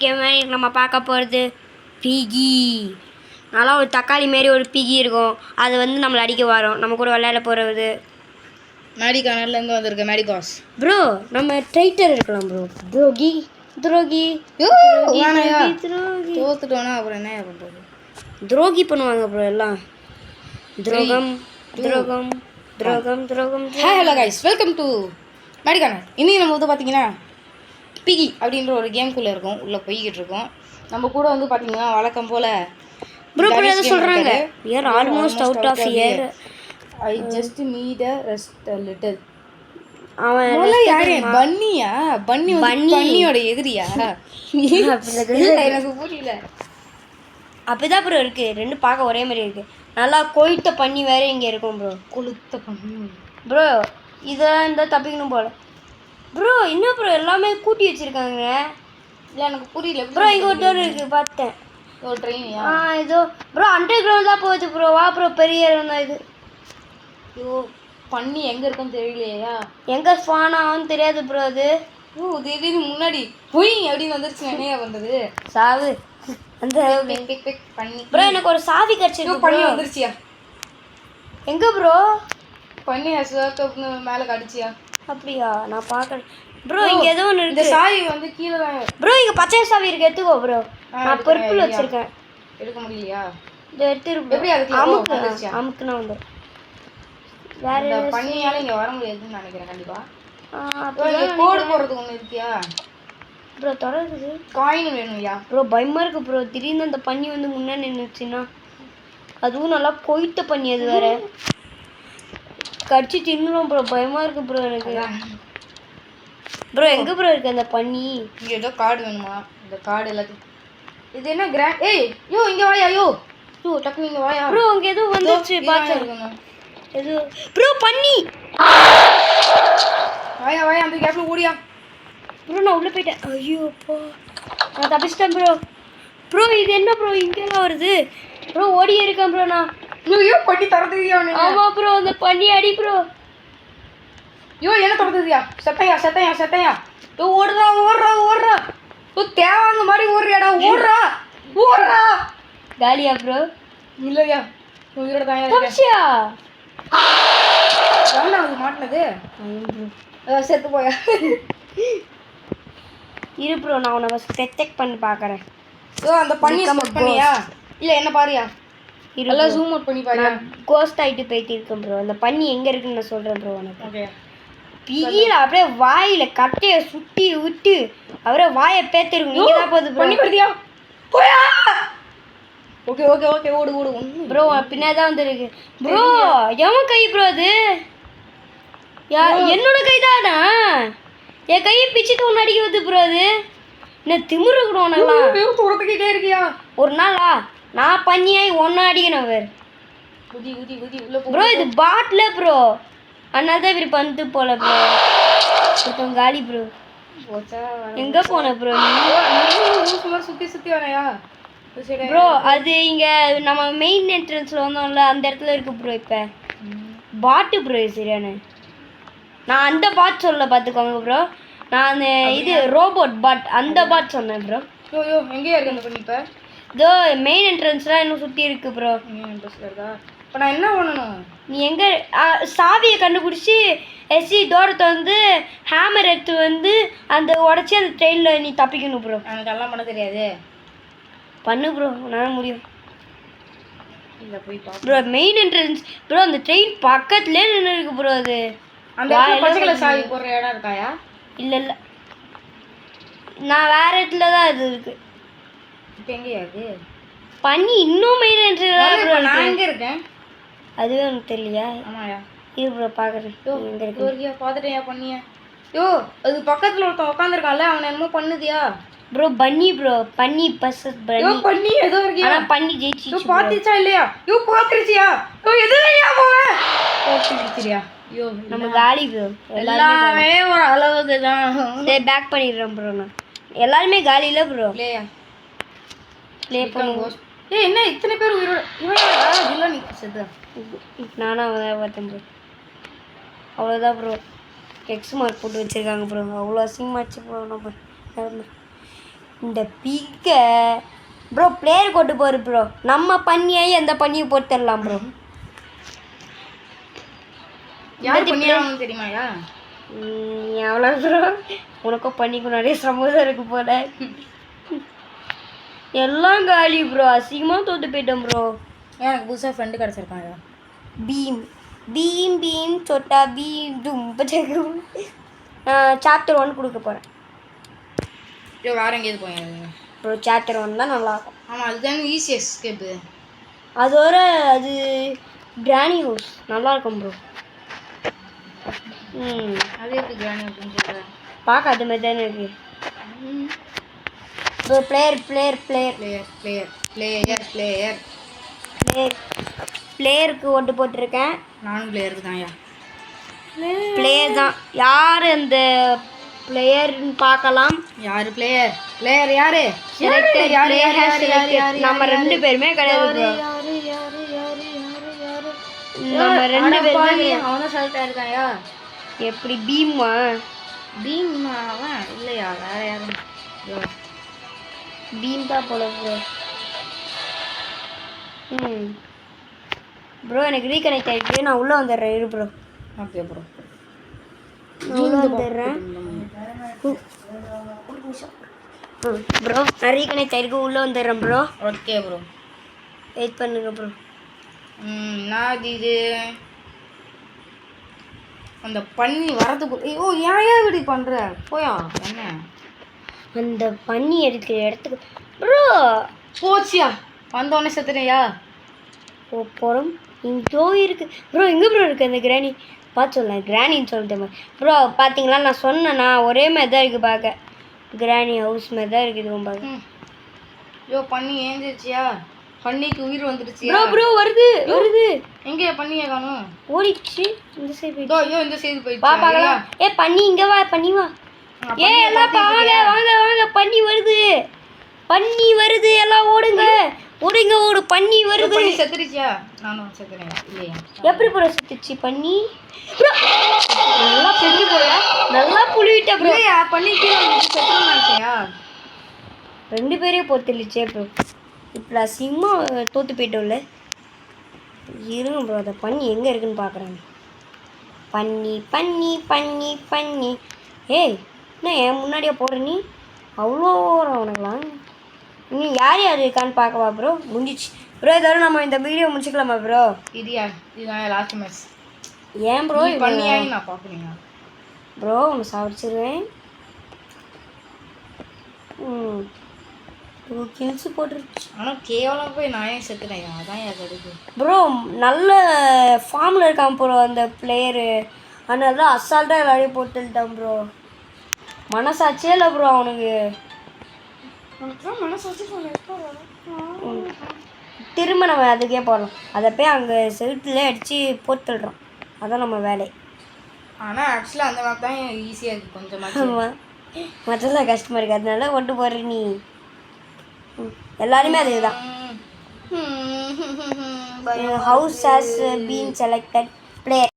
Game நம்ம பார்க்க போகிறது பிகி. நல்லா ஒரு தக்காளி மாரி ஒரு பிகி இருக்கும். அது வந்து நம்மளை அடிக்க வரும். நம்ம கூட விளையாட போகிறது மேடி கானர்லேருந்து வந்திருக்க மேடி பாஸ். ப்ரோ நம்ம ட்ரைட்டர் இருக்கலாம் ப்ரோ. துரோகி துரோகி துரோகி தோத்துட்டோன்னா அப்புறம் என்ன பண்ணுறது? துரோகி பண்ணுவாங்க ப்ரோ எல்லாம். துரோகம் துரோகம் துரோகம் துரோகம். Hi hello guys, welcome to Maddy Connor. இன்றைக்கி நம்ம வந்து பார்த்தீங்கன்னா பிகி அப்படின்ற ஒரு கேம்குள்ளே இருக்கும். உள்ளே போய்கிட்டு இருக்கோம். நம்ம கூட வந்து பார்த்தீங்கன்னா வழக்கம் போல் ப்ரோ எதை சொல்கிறாங்க, we are almost out of here. I just need a rest a little. அவன் யாரு? பன்னியா? பன்னி பன்னியோட எதிரியா? எனக்கு புரியல. அப்படிதான் ப்ரோ இருக்கு. ரெண்டு பார்க்க ஒரே மாதிரி இருக்கு. நல்லா கொழுத்த பண்ணி வேற இங்கே இருக்கும் ப்ரோ. கொளுத்த பண்ணி ப்ரோ இதான் இந்த தப்பிக்கணும் போல. ப்ரோ என்ன ப்ரோ எல்லாமே கூட்டி வச்சிருக்காங்க. இல்லை எனக்கு புரியல ப்ரோ. இங்கே ஒரு டோர் இருக்கு, பார்த்தேன். ஒரு ட்ரெயினியா? இதோ ப்ரோ அண்டர் கிரவுண்ட் தான் போகுது ப்ரோ. வா ப்ரோ, பெரிய இடம் தான் இது. ஐயோ பண்ணி எங்கே இருக்குன்னு தெரியலையா? எங்கே ஸ்பான் ஆகும்னு தெரியாது ப்ரோ. அது திடீர்னு முன்னாடி பொய் அப்படின்னு வந்துருச்சு. என்னையா பண்ணுறது? சாவு அந்த பண்ணி ப்ரோ. எனக்கு ஒரு சாவி கிடச்சிருக்கு. பண்ணி வந்துருச்சியா? எங்கே ப்ரோ? பண்ணி ஹஸ்வாக்கு மேலே கடிச்சியா? அப்படியா? நான் பார்க்குறேன் ப்ரோ. இங்கே ஏதோ ஒன்று இந்த இருக்கு. சாவி வந்து கீழே தான் ப்ரோ. இங்கே பச்சை சாவி இருக்கு, எடுத்துக்கோ ப்ரோ. நான் பர்பிள் வச்சிருக்கேன். எடுக்க முடியலையா? இதை எடுத்துருக்கு. எப்படி அதுக்கு அமுக்குனா வந்து வேற பண்ணியால இங்கே வர முடியாதுன்னு நினைக்கிறேன். கண்டிப்பாக கோடு போடுறதுக்கு ஒன்று இருக்கியா ப்ரோ? தொடருது. காயின் வேணும்யா ப்ரோ. பயமாக இருக்குது ப்ரோ. திடீர்னு அந்த பண்ணி வந்து முன்னே நின்றுச்சுன்னா, அதுவும் நல்லா கொய்த்த பண்ணி, அது வேற கடிச்சு தின்னுடும் ப்ரோ. பயமாக இருக்குது ப்ரோ எனக்கு. ப்ரோ எங்கே ப்ரோ இருக்குது அந்த பண்ணி? இங்கே ஏதோ கார்டு வேணுமா? இந்த கார்டு எல்லாத்தையும். இது என்ன கிராண்ட்? ஏய் யோ இங்கே வாயா. யோ டக்குனு இங்கே வாயா ப்ரோ. அங்கே எதுவும் வந்துச்சு, பார்த்தேன். எது ப்ரோ? பண்ணி வாயா வாயா, அந்த கேப்ல ஓடியா ப்ரோ. நான் உள்ளே போயிட்டேன். ஐயோப்பா, நான் தப்பிச்சிட்டேன் ப்ரோ. ப்ரோ இது என்ன ப்ரோ இங்கெல்லாம் வருது ப்ரோ? ஓடியே இருக்கேன் ப்ரோ நான். ஐயோ பண்ணி தரதுறியா? ஆமாம் ப்ரோ, அந்த பண்ணி அடி ப்ரோ. ஐயோ என்ன தரதுறியா? செத்தையா செத்தையா செத்தையா. யோ ஓடுறா ஓடுறா ஓடுறா. யோ தேவாங்க மாதிரி ஓடுறியாடா. ஓடுறா ஓடுறா. காலியா ப்ரோ? இல்லையா, உயிரோட தான் தப்பிச்சியா? அது மாட்டினது செத்து போயா? இரு ப்ரோ, நான் உன்னை செக் பண்ணி பார்க்குறேன். யோ அந்த பண்ணி பண்ணியா? இல்லை என்ன பாரியா? எல்லாம் ஜூம் அவுட் பண்ணி பாரு. கோஸ்ட் ஆகிட்டு போயிட்டு இருக்கேன் ப்ரோ. அந்த பண்ணி எங்கே இருக்குன்னு நான் சொல்கிறேன் ப்ரோ உனக்கு. ஓகே. பிகில அப்படியே வாயில் கட்டையை சுட்டி விட்டு அவரே வாயை பேத்திருக்கும். நீங்கள் தான் போகுது ப்ரோ. பண்ணி படுத்தியா? போயா? ஓகே ஓகே ஓகே ஓடு ஓடு. ப்ரோ பின்னாடி தான் வந்துருக்கு ப்ரோ. எவன் கை ப்ரோ அது? என்னோட கை தானா? என் கையை பிச்சுட்டு ஒன்று அடிக்க வருது ப்ரோ. அது என்ன திமிரு இருக்கணும் உனக்குலாம்? துரத்துக்கிட்டே இருக்கியா? ஒரு நாளா நான் பண்ணியாய் ஒன்றா அடிக்கணும் அவர். குதி குதி குதி உள்ள ப்ரோ. இது பாட்டில் ப்ரோ, அதனால தான் இப்படி பண்ணிட்டு போல ப்ரோ. இப்போ காலி ப்ரோ. எங்கே போன ப்ரோ? சுற்றி சுற்றி வரையா ப்ரோ? அது இங்கே நம்ம மெயின் என்ட்ரன்ஸில் வந்தோம்ல, அந்த இடத்துல இருக்கு ப்ரோ. இப்போ பாட்டு ப்ரோ சரியான. நான் அந்த பாட் சொல்ல பார்த்துக்கோங்க ப்ரோ. நான் இது ரோபோட் பாட், அந்த பாட் சொன்னேன் ப்ரோ. யோ யோ எங்கேயா இருக்கு அந்த பண்ணி? இப்போ இதோ மெயின் என்ட்ரன்ஸ்லாம் இன்னும் சுற்றி இருக்கு ப்ரோ. மெயின் என்ட்ரன்ஸில் இருக்கா? இப்போ நான் என்ன பண்ணணும்? நீ எங்கே சாவியை கண்டுபிடிச்சி எஸ்சி டோரத்தை வந்து ஹேமர் எடுத்து வந்து அந்த உடச்சி அந்த ட்ரெயினில் நீ தப்பிக்கணும் ப்ரோ. எனக்கு எல்லாம் பண்ண தெரியாது. பண்ணு ப்ரோ, உன்னால் முடியும். இல்லை போய் ப்ரோ மெயின் என்ட்ரன்ஸ் ப்ரோ, அந்த ட்ரெயின் பக்கத்துலேயே நின்று இருக்கு ப்ரோ. அது அந்த பச்சை கலர் சாவி போடுற இடம் இருக்காயா? இல்லை இல்லை, நான் வேறு இடத்துல தான் இது இருக்குது. இப்போ எங்கேயா இது பண்ணி? இன்னும் மெயின் என்ட்ரன்ஸ் ப்ரோ. நான் எங்கே இருக்கேன்? அதுவே எனக்கு தெரியலையா? ஆமாயா இது ப்ரோ பார்க்குறேன். எங்கே இருக்கு பார்த்துட்டேன் பண்ணியா? யோ அது பக்கத்தில் ஒருத்தன் உட்காந்துருக்கான்ல, அவனை என்னமோ பண்ணுதியா ப்ரோ? பன்னி ப்ரோ, பன்னி பஸ் பண்ணி ஏதோ இருக்கு. ஆனால் பண்ணி ஜெயிச்சு பார்த்துச்சா இல்லையா? யோ பார்த்துருச்சியா? யோ எதுலையா போவேன் பார்த்துருச்சியா? யோ நம்ம காலி ப்ரோ. எல்லாமே ஒரு அளவுக்கு தான். சரி பேக் பண்ணிடுறேன் ப்ரோ. நான் எல்லாருமே காலி இல்லை ப்ரோ. இல்லையா ப்ளே பண்ணுவோம். ஏ என்ன இத்தனை பேர் உயிரோட? இல்லை நீ செத்து. நானும் அவன் பார்த்தேன் ப்ரோ. அவ்வளோதான் ப்ரோ. எக்ஸ் மார்க் போட்டு வச்சுருக்காங்க ப்ரோ. அவ்வளோ அசிங்கமாச்சு ப்ரோ. நம்ம இந்த பிக்கை ப்ரோ பிளேயர் கொண்டு போகிற ப்ரோ நம்ம பண்ணியாகி எந்த பண்ணியும் போட்டு தரலாம் ப்ரோ. யார் பண்ணியாங்க தெரியுமாயா? எவ்வளோ ப்ரோ உனக்கும் பண்ணிக்கும் நிறைய சமூகம் இருக்கு போல. எல்லாம் காலி ப்ரோ. அசிங்கமாக தோற்று போயிட்டோம் ப்ரோ. எனக்கு புதுசாக ஃப்ரெண்டு கிடச்சிருக்காங்க. பீம் பீம் பீம் சொட்டா பீம் தும் சாப்டர் 1 கொடுக்க போகிறேன். ஐயோ வேறு எங்கேயாவது போய் ப்ரோ சாப்டர் 1 தான் நல்லாயிருக்கும். ஆமாம் அதுதான் ஈஸி எஸ்கேப்பு. அதோட அது கிராணி ஹவுஸ் நல்லாயிருக்கும் ப்ரோ. அது எப்படி கிராணி அப்படின்னு சொல்கிறேன். பார்க்க அது மாதிரி தானே இருக்கு bro. Player player player player player player player player பிளேயருக்கு ஓட்டு போட்டிருக்கேன். நானும் பிளேயருக்கு தான்யா. பிளேயர் தான். யார் அந்த பிளேயர்னு பார்க்கலாம். யார் பிளேயர்? பிளேயர் யாரு? செலக்டட் யாரு பிளேயர் யாரு செலக்டட். யாரு நம்ம ரெண்டு பேருமே கிடையாது ப்ரோ. யாரு யாரு யாரு யாரு யாரு? நம்ம ரெண்டு பேருமே அவன் தான் செலக்ட் ஆயிருக்காயா? எப்படி பீமா? பீம் அவன் இல்லையா? வேற யாரு? பீம் தான் போல ப்ரோ. ப்ரோ எனக்கு ரீகனெக்ட் ஆகிட்டு நான் உள்ளே வந்துடுறேன். இரு ப்ரோ. Okay bro. உள்ளே வந்துடுறேன் ப்ரோ. நான் ரீகனெக்ட் ஆகிருக்கு உள்ளே வந்துடுறேன் ப்ரோ. ஓகே ப்ரோ வெயிட் பண்ணுங்க ப்ரோ. நான் இது அந்த பண்ணி வரதுக்கு ஐயோ ஏன் இப்படி பண்ணுற போயா என்ன அந்த பண்ணி எடுக்கிற இடத்துக்கு ப்ரோ போச்சியா வந்தோடனே செத்துனையா? போகிறோம். இங்கோ இருக்கு ப்ரோ. எங்கே ப்ரோ இருக்குது அந்த கிராணி? பார்த்து சொல்லலாம் கிராணின்னு சொல்லிட்டேன் ப்ரோ. பார்த்தீங்களா நான் சொன்னேன்னா ஒரே மாதிரி தான் இருக்குது பார்க்க. கிராணி ஹவுஸ் மாதிரி தான் இருக்குது பார்க்க. ஐயோ பண்ணி ஏஞ்சிருச்சியா? பண்ணிக்கு உயிர் வந்துருச்சியா? ப்ரோ ப்ரோ வருது வருது. எங்கே பண்ணியே காணும்? ஓடிச்சு இந்த சைடு. ஐயோ இந்த சைடு போயிடுச்சு. வா பார்க்கலாம். பண்ணி இங்கே வா. பண்ணி வா. எல்லாம் வாங்க வாங்க வாங்க. பண்ணி வருது. பண்ணி வருது. எல்லாம் ஓடுங்க ஓடுங்க ஓடு. பண்ணி வருது. பண்ணி செத்துருச்சியா? நானும் செத்துறேன் இல்லையா? எப்படி ப்ரோ செத்துச்சு பண்ணி? நல்லா புளி போல நல்லா புளிவிட்ட ப்ரோ. பண்ணி கீழே செத்துறேன்னு நினச்சியா? ரெண்டு பேரே போத்துலிச்சே ப்ரோ. இப்போ அசிங்கமாக தோற்று போயிட்டோம்ல. இருங்க ப்ரோ. அதை பண்ணி எங்கே இருக்குன்னு பார்க்குறேன். பண்ணி பண்ணி பண்ணி பண்ணி ஏய் என்ன என் முன்னாடியே போடுற நீ? அவ்வளோ உனக்குலாம் இன்னும் யார் யார் இருக்கான்னு பார்க்கவா ப்ரோ? முடிஞ்சிச்சு ப்ரோ. இதோட நம்ம இந்த வீடியோ முடிச்சுக்கலாமா ப்ரோ? இதுதான் லாஸ்ட் மேட்ச். ஏன் ப்ரோ பண்ணியாகி நான் பார்க்குறீங்க ப்ரோ? ஒன்று சாப்பிடுச்சிருவேன். கில்ஸு போட்டுருச்சு. ஆனால் கேவலம் போய் நான் ஏன் செத்துறேன்? அதான் எனக்கு எடுக்கு ப்ரோ. நல்ல ஃபார்மில் இருக்கான் ப்ரோ அந்த பிளேயரு. அதனால தான் அசால்ட்டாக எல்லாரையும் போட்டுட்டான் ப்ரோ. மனசாட்சியே இல்லை ப்ரோ அவனுக்கு. திரும்ப நம்ம அதுக்கே போடலாம். அதை போய் அங்கே செவுட்டில் அடித்து போட்டுடுறோம். அதான் நம்ம வேலை. ஆனால் ஆக்சுவலாக அந்த மேப் தான் ஈஸியாக இருக்குது கொஞ்சமாக. ஆமாம் மற்றதான் கஷ்டமாக இருக்குது. அதனால ஒட்டு போடுற நீ எல்லாருமே அதே தான். House has been selected player.